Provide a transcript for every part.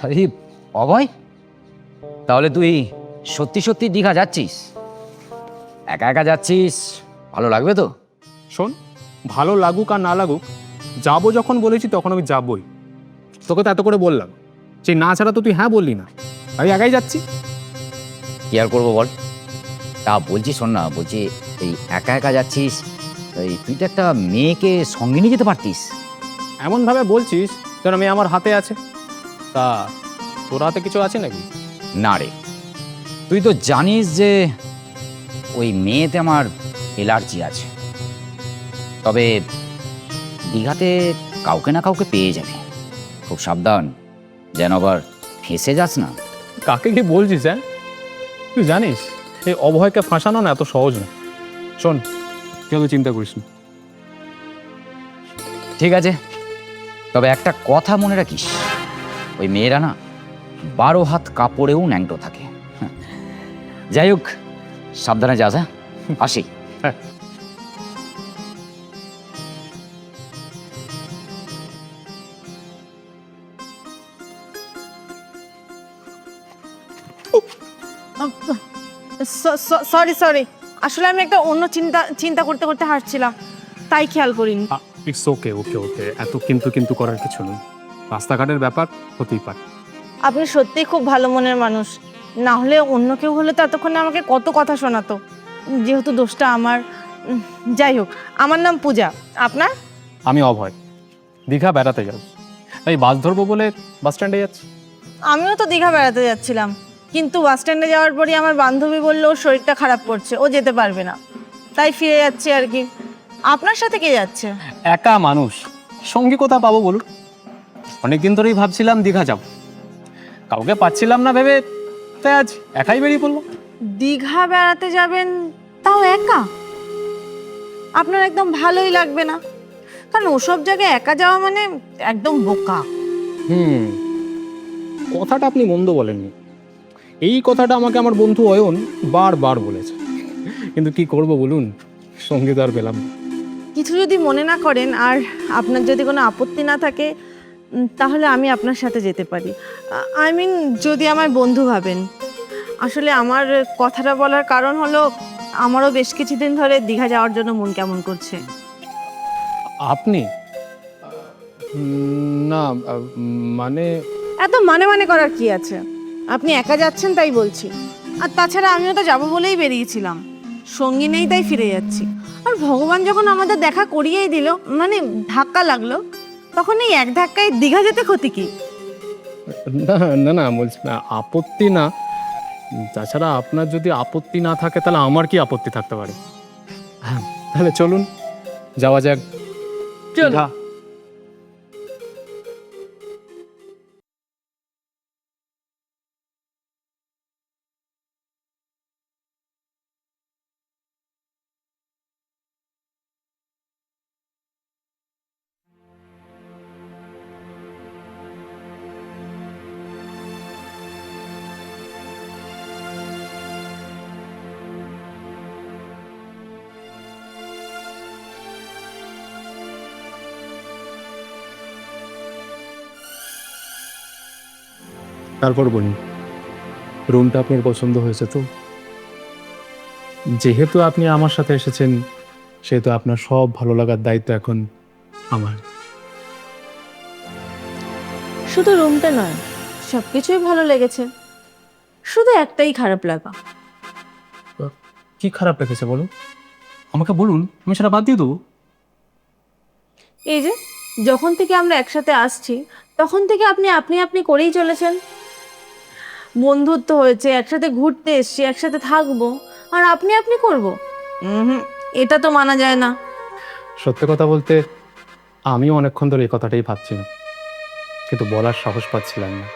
আরে অভয়, তাহলে তুই সত্যি সত্যি দীঘা যাচ্ছিস? একা একা যাচ্ছিস, ভালো লাগবে তো? শোন, ভালো লাগুক আর না লাগুক, যাবো যখন বলেছি তখন আমি যাবই। তোকে তো এত করে বললাম, সেই না ছাড়া তো তুই হ্যাঁ বললি না। আমি একাই যাচ্ছি। কি আর করবো বল। তা বলছি, শোন না, বলছি এই একা একা যাচ্ছিস, এই তুই তো একটা মেয়েকে সঙ্গে নিয়ে যেতে পারতিস। এমনভাবে বলছিস যেন আমি আমার হাতে আছে। তা তোর হাতে কিছু আছে নাকি? না রে, তুই তো জানিস যে ওই মেয়েতে আমার অ্যালার্জি আছে। তবে দীঘাতে কাউকে না কাউকে পেয়ে যাবে, খুব সাবধান যেন আবার ফেঁসে যাস না। কাকে কি বলছিস? হ্যাঁ, তুই জানিস এই অভয়কে ফাঁসানো না এত সহজ না। শোন, তুই অত চিন্তা করিস না। ঠিক আছে, তবে একটা কথা মনে রাখিস, ওই মেয়েরা না 12 হাত কাপড়েও ন্যাংটো থাকে। যাই হোক, সাবধানে যাস। হ্যাঁ, আসি। হ্যাঁ। সরি সরি, আসলে আমি একটা অন্য চিন্তা চিন্তা করতে করতে হাঁটছিলাম, তাই খেয়াল করিনি। ইটস ওকে, ওকে ওকে, এত কিন্তু কিন্তু করার কিছু নেই। রাস্তাঘাটের ব্যাপার, হতেই পারে। আপনি সত্যিই খুব ভালো মনের মানুষ, না হলে অন্য কেউ হলে তো এতক্ষণে আমাকে কত কথা শোনাতো। যেহেতু দোষটা আমার, যাই হোক। আমার নাম পূজা, আপনার? আমি অভয়, দীঘা বেড়াতে যাব। তাই বাস ধরবো বলে বাস স্ট্যান্ডে যাচ্ছি। আমিও তো দীঘা বেড়াতে যাচ্ছিলাম, কিন্তু বাস স্ট্যান্ডে যাওয়ার পরই আমার বান্ধবী বলল ওর শরীরটা খারাপ করছে, ও যেতে পারবে না, তাই ফিরে যাচ্ছি আর কি। আপনার সাথে কে যাচ্ছে? একা মানুষ, সঙ্গী কোথা পাবো বলুন? অনেকদিন ধরেই ভাবছিলাম দীঘা যাব, কাউকে পাচ্ছিলাম না ভেবে, তাই আজ একাই বেরিয়ে পড়লাম। দীঘা বেড়াতে যাবেন, তাও একা? আপনার একদম ভালোই লাগবে না, কারণ ওসব জায়গায় একা যাওয়া মানে একদম বোকা। কথাটা আপনি মন্দ বলেননি। এই কথাটা আমাকে আমার বন্ধু অয়ন বারবার বলেছে, কিন্তু কি করব বলুন, সঙ্গী তো আর পেলাম না। কিছু যদি মনে না করেন আর আপনার যদি কোনো আপত্তি না থাকে, তাহলে আমি আপনার সাথে যেতে পারি। আই মিন, যদি আমার বন্ধু ভাবেন। আসলে আমার কথাটা বলার কারণ হলো, আমারও বেশ কিছুদিন ধরে দীঘা যাওয়ার জন্য মন কেমন করছে। আপনি? না, মানে এত মানে মানে করার কি আছে? আপনি একা যাচ্ছেন তাই বলছি, আর তাছাড়া আমিও তো যাবো বলেই বেরিয়েছিলাম, সঙ্গী নেই তাই ফিরে যাচ্ছি। আর ভগবান যখন আমাদের দেখা করিয়েই দিল, মানে ধাক্কা লাগলো, তখন এই এক ধাক্কায় দীঘা যেতে ক্ষতি কি? না না না, বলছি না, আপত্তি না। তাছাড়া আপনার যদি আপত্তি না থাকে তাহলে আমার কি আপত্তি থাকতে পারে? হ্যাঁ, তাহলে চলুন যাওয়া যাক। চল। দীঘা। তারপর বলুন, রুমটা আপনার পছন্দ হয়েছে তো? যেহেতু আপনি আমার সাথে এসেছেন, সেহেতু আপনার সব ভালো লাগার দায়িত্ব এখন আমার। শুধু রুমটা নয়, সবকিছুই ভালো লেগেছে, শুধু একটাই খারাপ লাগা। কি খারাপ লেগেছে বলুন, আমাকে বলুন, আমি সেটা বাদ দিয়ে দেবো। এই যে, যখন থেকে আমরা একসাথে আসছি, তখন থেকে আপনি আপনি আপনি করেই চলেছেন। বন্ধুত্ব হয়েছে, একসাথে ঘুরতে এসছি, একসাথে থাকবো, আর আপনি আপনি করব? হুম, এটা তো মানা যায় না। সত্যি কথা বলতে, আমিও অনেকক্ষণ ধরে এই কথাটাই ভাবছিলাম, কিন্তু বলার সাহস পাচ্ছিলাম না।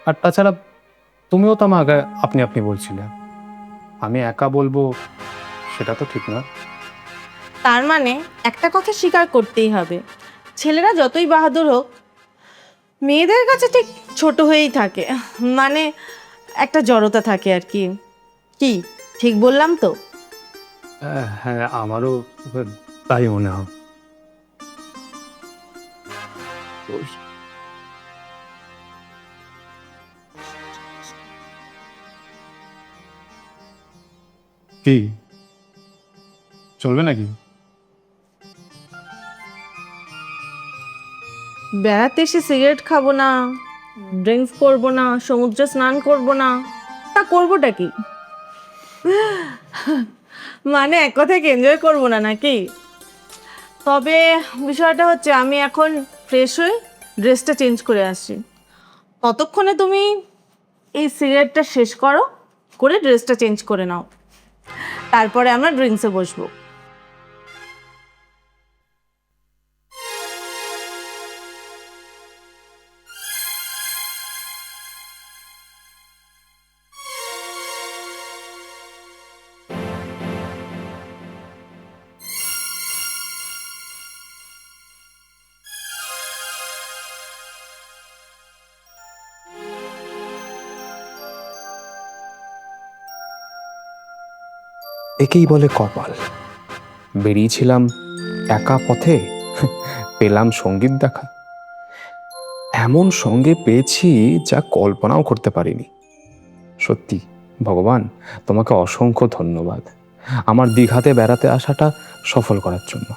আর তাছাড়া তুমিও তো আমাকে আপনি আপনি বলছিলে, আমি একা বলবো সেটা তো ঠিক না। তার মানে একটা কথা স্বীকার করতেই হবে, ছেলেরা যতই বাহাদুর হোক, মেয়েদের কাছে ঠিক ছোট হয়েই থাকে, মানে একটা জড়তা থাকে আর কি। কি ঠিক বললাম তো? হ্যাঁ, আমারও তাই মনে হয়। কি চলবে নাকি? বেড়াতে এসে সিগারেট খাবো না, ড্রিঙ্কস করবো না, সমুদ্রে স্নান করবো না, তা করবোটা কি? মানে এক কথায় এনজয় করবো না নাকি? তবে বিষয়টা হচ্ছে আমি এখন ফ্রেশ হয়ে ড্রেসটা চেঞ্জ করে আসছি। ততক্ষণে তুমি এই সিগারেটটা শেষ করো, করে ড্রেসটা চেঞ্জ করে নাও, তারপরে আমরা ড্রিঙ্কসে বসবো। একেই বলে কপাল। বেরিয়েছিলাম একা পথে, পেলাম সঙ্গীত দেখা। এমন সঙ্গে পেয়েছি যা কল্পনাও করতে পারিনি। সত্যি ভগবান, তোমাকে অসংখ্য ধন্যবাদ আমার দীঘাতে বেড়াতে আসাটা সফল করার জন্য।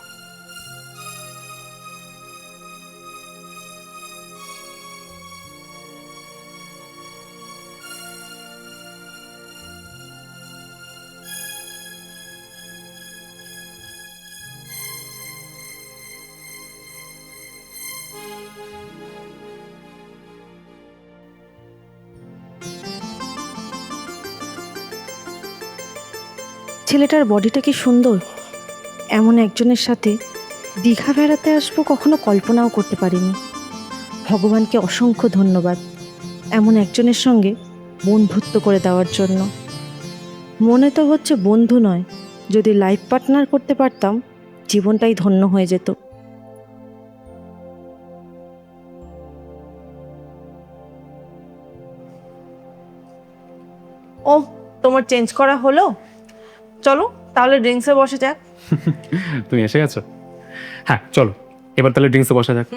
ছেলেটার বডিটা কি সুন্দর! এমন একজনের সাথে দীঘা বেড়াতে আসবো কখনো কল্পনাও করতে পারিনি। ভগবানকে অসংখ্য ধন্যবাদ এমন একজনের সঙ্গে বন্ধুত্ব করে দেওয়ার জন্য। মনে তো হচ্ছে বন্ধু নয়, যদি লাইফ পার্টনার করতে পারতাম জীবনটাই ধন্য হয়ে যেত। ও, তোমার চেঞ্জ করা হলো? চলো তাহলে ড্রিঙ্কসে বসে যাক। তুমি এসে গেছো? হ্যাঁ চলো, এবার তাহলে ড্রিঙ্কসে বসা যাক।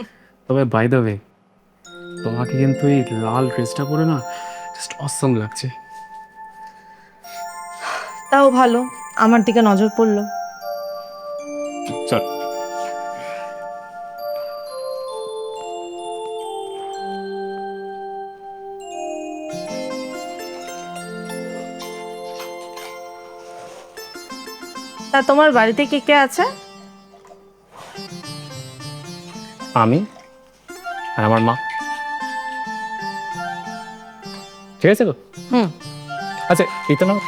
তবে বাই দ্য ওয়ে, তোমাকে কিন্তু এই লাল ড্রেসটা পরে না জাস্ট অসম লাগছে। তাও ভালো, আমার দিকে নজর পড়লো। চল। তা তোমার বাড়িতে কে কে আছে? আমি আর আমার মা। ঠিক আছে তো? হুম। আচ্ছা এই তো নাও।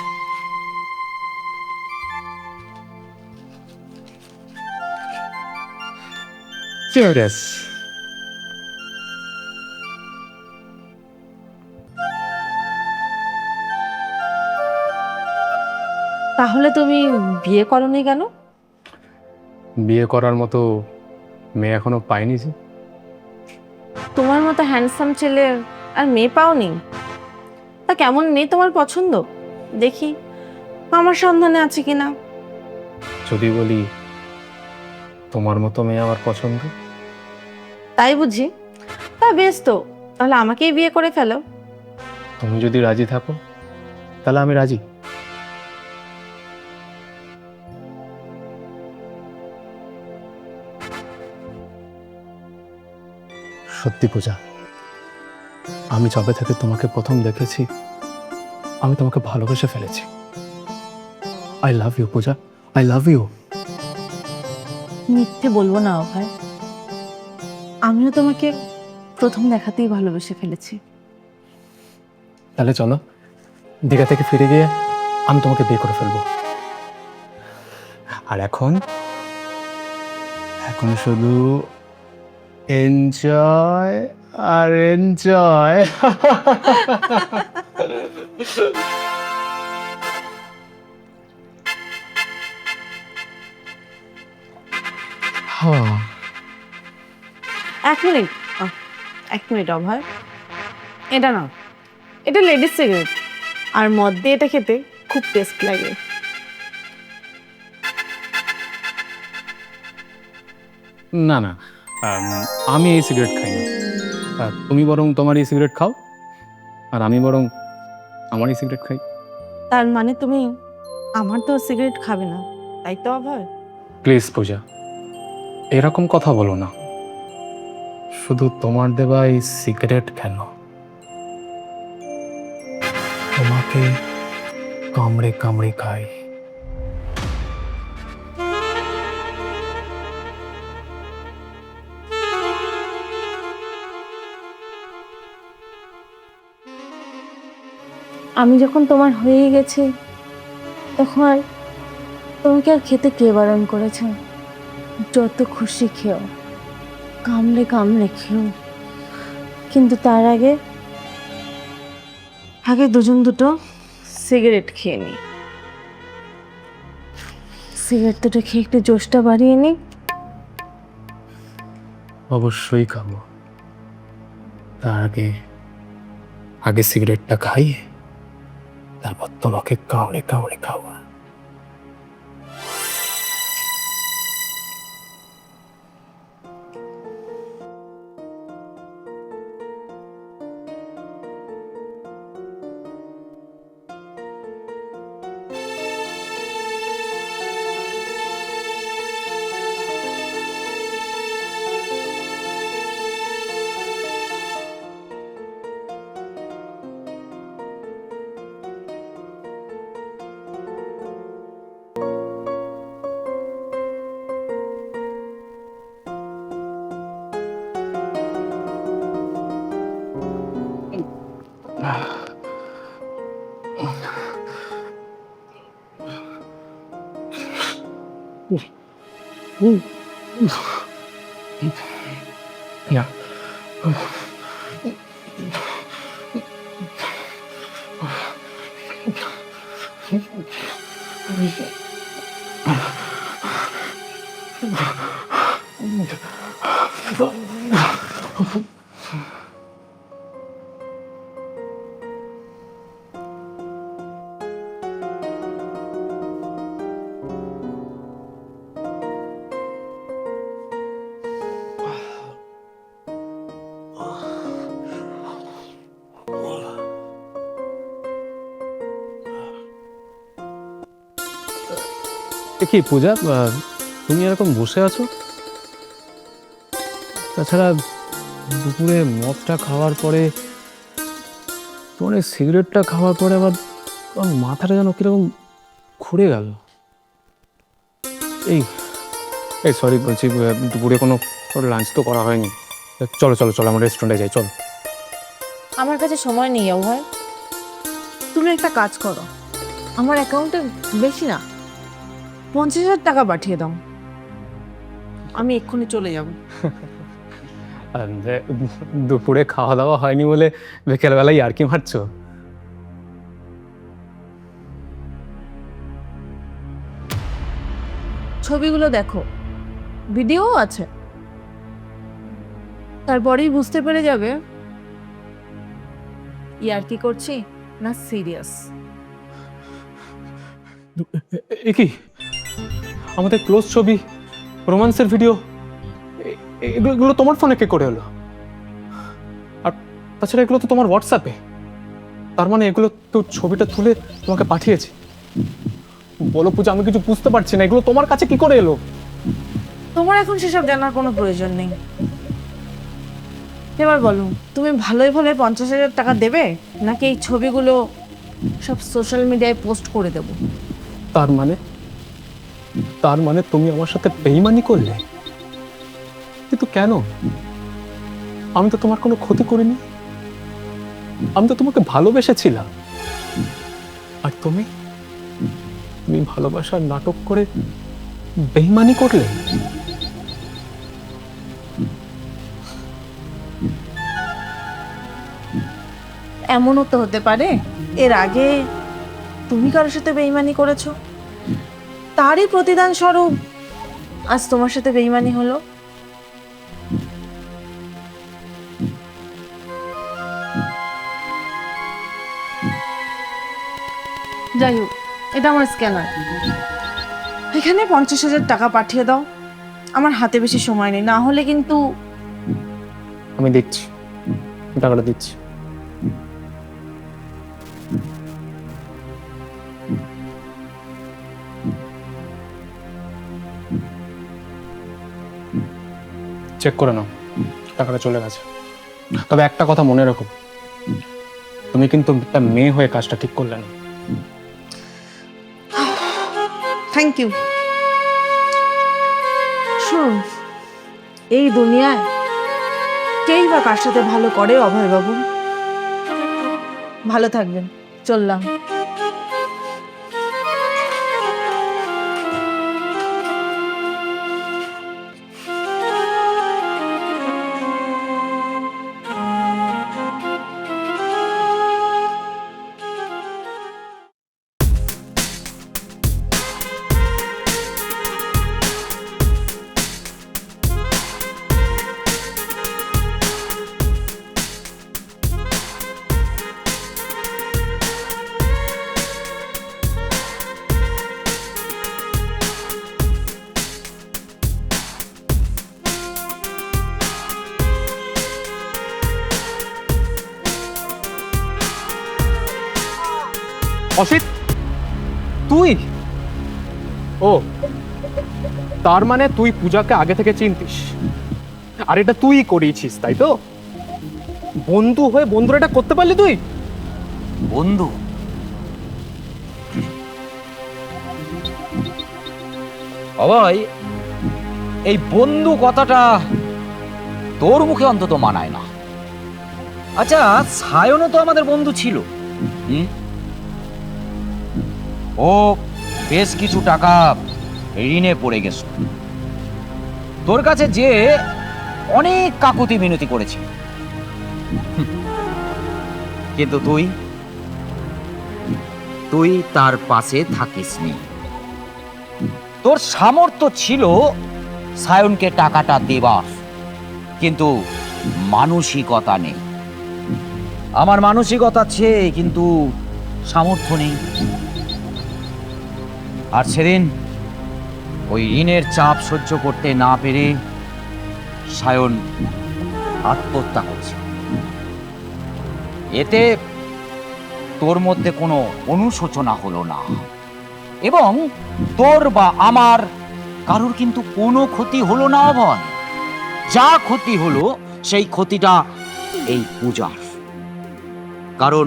Cheers. তাহলে তুমি বিয়ে করোনি কেন? বিয়ে করার মতো মেয়ে এখনো পাইনি যে। তোমার মতো হ্যান্ডসাম ছেলে আর মেয়ে পাওনি? তা কেমন মেয়ে তোমার পছন্দ দেখি, আমার সন্ধানে আছে কিনা। যদি বলি তোমার মতো মেয়ে আমার পছন্দ। তাই বুঝি? তা বেশ তো, তাহলে আমাকেই বিয়ে করে ফেলো। তুমি যদি রাজি থাকো তাহলে আমি রাজি। সত্যি পূজা, আমি যবে থেকে তোমাকে প্রথম দেখেছি আমি তোমাকে ভালোবেসে ফেলেছি। I love you Puja, I love you. মিথ্যে বলবো না ভাই, আমিও তোমাকে প্রথম দেখাতেই ভালোবেসে ফেলেছি। তাহলে চলো দীঘা থেকে ফিরে গিয়ে আমি তোমাকে বিয়ে করে ফেলবো। আর এখন এখন শুধু এনজয় আর এনজয়। এক মিনিট, এক মিনিট অভয়, এটা না, এটা লেডিস সিগারেট, আর মদ দিয়ে এটা খেতে খুব টেস্ট লাগে। না না, আমি এই সিগারেট খাই না। তুমি বরং তোমার এই সিগারেট খাও আর আমি বরং আমার এই সিগারেট খাই। তার মানে তুমি আমার তো সিগারেট খাবে না, তাই তো অভয়। প্লিজ পূজা, এরকম কথা বলো না। শুধু তোমার দেওয়া এই সিগারেট কেন, তোমাকে কামড়ে কামড়ে খাই। আমি যখন তোমার হয়ে গেছি তখন আর তোমাকে আর খেতে কে বারণ করেছে? যত খুশি খেও, কামড়ে কামড়ে খেও, কিন্তু তার আগে আগে দুজন দুটো সিগারেট খেয়ে নি। সিগারেট দুটো খেয়ে একটু জোশটা বাড়িয়ে নি। অবশ্যই খাবো, তার আগে আগে সিগারেটটা খাইয়ে তারপর তোমাকে কামড়ে কামড়ে খাওয়া। Ja. কি পূজা, তুমি এরকম বসে আছো? তাছাড়া দুপুরে মদটা খাওয়ার পরে, তোমার এই সিগারেটটা খাওয়ার পরে আবার আমার মাথাটা যেন কিরকম ঘুরে গেল। এই এই সরি বলছি, দুপুরে কোনো লাঞ্চ তো করা হয়নি। চলো চলো চলো, আমার রেস্টুরেন্টে যাই, চলো। আমার কাছে সময় নেই অভয়। তুমি একটা কাজ করো, আমার অ্যাকাউন্টে বেশি না 50,000 টাকা পাঠিয়ে দাও, আমি এক্ষুনি চলে যাব। দুপুরে খাওয়া দাওয়া হয়নি বলে বিকেলবেলায় আর কি মারছো? ছবিগুলো দেখো, ভিডিও আছে, তারপরেই বুঝতে পেরে যাবে ইয়ার কি করছি না সিরিয়াস। এ কি, আমাদের ক্লোজ ছবি, রোমান্সের ভিডিও, এগুলো তোমার ফোনে কে করে হলো? আর তাছাড়া এগুলো তো তোমার হোয়াটসঅ্যাপে, তার মানে এগুলো তো ছবিটা তুলে তোমাকে পাঠিয়েছি। বলো পূজা, আমি কিছু বুঝতে পারছি না, এগুলো তোমার কাছে কি করে এলো? তোমার এখন সেসব জানার কোনো প্রয়োজন নেই। এবার বলো, তুমি ভালোই ভালোই 50,000 টাকা দেবে, নাকি এই ছবিগুলো সব সোশ্যাল মিডিয়ায় পোস্ট করে দেবো? তার মানে তুমি আমার সাথে বেইমানি করলে? কিন্তু কেন? আমি তো তোমার কোনো ক্ষতি করিনি, আমি তো তোমাকে ভালোবেসেছিলাম। আর তুমি ভালোবাসার নাটক করে বেইমানি করলে। এমনও তো হতে পারে এর আগে তুমি কারোর সাথে বেইমানি করেছো, তারই প্রতিদান স্বরূপ আজ তোমার সাথে বেইমানি হলো। যাই হোক, এটা আমার স্ক্যানার, এখানে 50,000 টাকা পাঠিয়ে দাও। আমার হাতে বেশি সময় নেই, না হলে কিন্তু। আমি দিচ্ছি, টাকাটা দিচ্ছি। চেক করে নাও, টাকাটা চলে গেছে। তবে একটা কথা মনে রাখো, তুমি কিন্তু একটা মেয়ে হয়ে কাজটা ঠিক করলে না। Thank you. শুনুন, এই দুনিয়ায় কেই বা কার সাথে ভালো করে অভয়বাবু। ভালো থাকবেন, চললাম। অসিত, তুই? ও, তার মানে তুই পূজাকে আগে থেকে চিনতিস, আর এটা তুই করিয়েছিস, তাই তো? বন্ধু হয়ে বন্ধুরা এটা করতে পারলি তুই? বন্ধু? অভয়, এই বন্ধু কথাটা তোর মুখে অন্তত মানায় না। আচ্ছা, সায়নও তো আমাদের বন্ধু ছিল। ও বেশ কিছু টাকা ঋণে পড়ে গেছে, তোর কাছে যে অনেক কাকুতি মিনতি করেছে, কিন্তু তুই তার পাশে থাকিসনি। তোর সামর্থ্য ছিল সায়নকে টাকাটা দেবার, কিন্তু মানসিকতা নেই। আমার মানসিকতা আছে, কিন্তু সামর্থ্য নেই। আর সেদিন ওই ঋণের চাপ সহ্য করতে না পেরে সায়ন আত্মহত্যা করছে। এতে তোর মধ্যে কোনো অনুশোচনা হলো না, এবং তোর বা আমার কারোর কিন্তু কোনো ক্ষতি হলো না। অভয়, যা ক্ষতি হলো সেই ক্ষতিটা এই পূজার, কারণ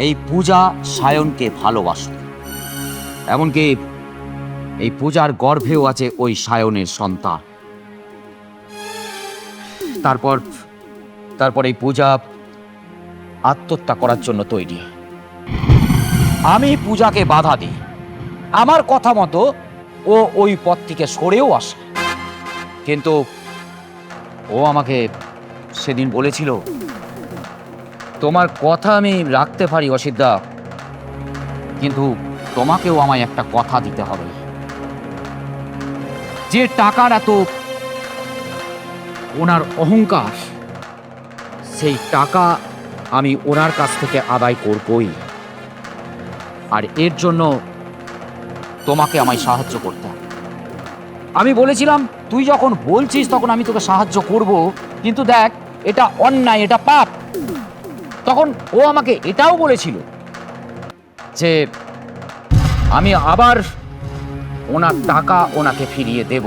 এই পূজা সায়নকে ভালোবাসত। এমনকি এই পূজার গর্ভেও আছে ওই সায়নের সন্তান। তারপর এই পূজা আত্মহত্যা করার জন্য তৈরি। আমি পূজাকে বাধা দিই, আমার কথা মতো ও ওই পথ থেকে সরেও আসে। কিন্তু ও আমাকে সেদিন বলেছিল, তোমার কথা আমি রাখতে পারি অসিতদা, কিন্তু তোমাকেও আমায় একটা কথা দিতে হবে। যে টাকার এত ওনার অহংকার, সেই টাকা আমি ওনার কাছ থেকে আদায় করবই, আর এর জন্য তোমাকে আমায় সাহায্য করতে হবে। আমি বলেছিলাম, তুই যখন বলছিস তখন আমি তোকে সাহায্য করব, কিন্তু দেখ এটা অন্যায়, এটা পাপ। তখন ও আমাকে এটাও বলেছিল যে আমি আবার ওনার টাকা ওনাকে ফিরিয়ে দেব,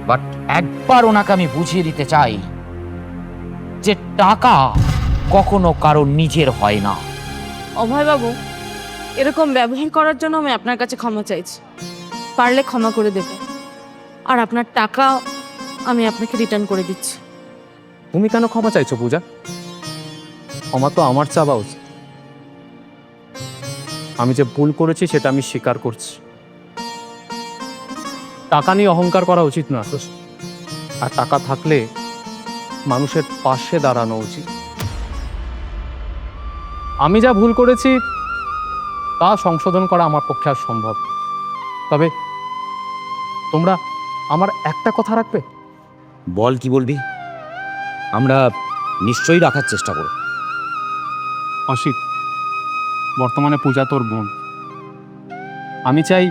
বাট একবার ওনাকে আমি বুঝিয়ে দিতে চাই যে টাকা কখনো কারো নিজের হয় না। অভয়বাবু, এরকম ব্যবহার করার জন্য আমি আপনার কাছে ক্ষমা চাইছি। পারলে ক্ষমা করে দেব, আর আপনার টাকা আমি আপনাকে রিটার্ন করে দিচ্ছি। তুমি কেন ক্ষমা চাইছো পূজা? ক্ষমা তো আমার চাওয়া উচিত। আমি যে ভুল করেছি সেটা আমি স্বীকার করছি। টাকা নিয়ে অহংকার করা উচিত না, আর টাকা থাকলে মানুষের পাশে দাঁড়ানো উচিত। আমি যা ভুল করেছি তা সংশোধন করা আমার পক্ষে আর সম্ভব। তবে তোমরা আমার একটা কথা রাখবে? বল, কি বলবি? আমরা নিশ্চয়ই রাখার চেষ্টা করব। অসিত, বর্তমানে পূজা তোর বোন। আমি চাই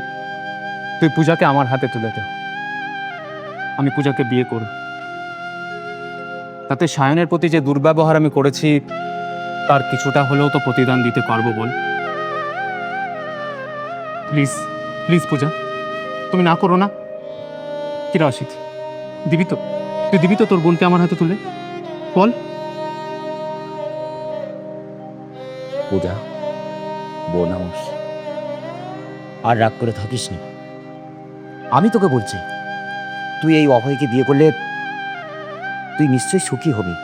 তুই পূজাকে আমার হাতে তুলে দে। আমি পূজাকে বিয়ে করব। তাতে সায়নের প্রতি যে দুর্ব্যবহার আমি করেছি তার কিছুটা হলেও তো প্রতিদান দিতে পারবো বল। প্লিজ প্লিজ পূজা, তুমি না করো না। কি রশিদ, দিবি তো? তুই দিবি তো তোর বোনকে আমার হাতে তুলে? বল। পূজা, বোন আমার, আর রাগ করে থাকিস না। আমি তোকে বলছি, তুই এই অভয়কে বিয়ে করলে তুই নিশ্চয়ই সুখী হবি।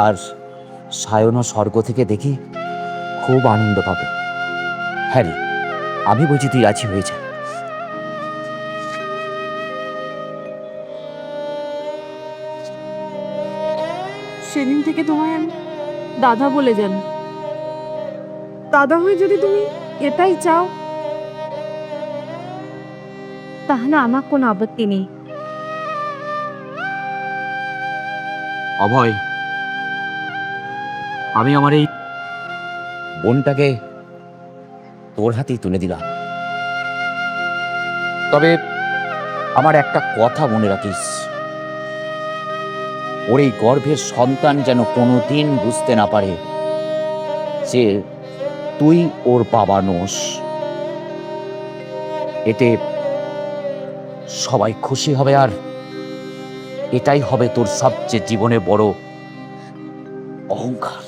আর সায়নও স্বর্গ থেকে দেখি খুব আনন্দ পাবে। হ্যাঁ রে, আমি বলছি তুই রাজি হয়ে যা। সেদিন থেকে তোমায় আমি দাদা বলে জানি। দাদা হয়ে যদি তুমি এটাই চাও, তাহলে আমার কোনো আপত্তি নেই। অভয়, আমি আমার এই বোনটাকে তোর হাতেই তুলে দিলাম। তবে আমার একটা কথা মনে রাখিস, ওর এই গর্ভের সন্তান যেন কোনোদিন বুঝতে না পারে যে তুই ওর বাবা নোস। এতে সবাই খুশি হবে, আর এটাই হবে তোর সবচেয়ে জীবনে বড় অহংকার।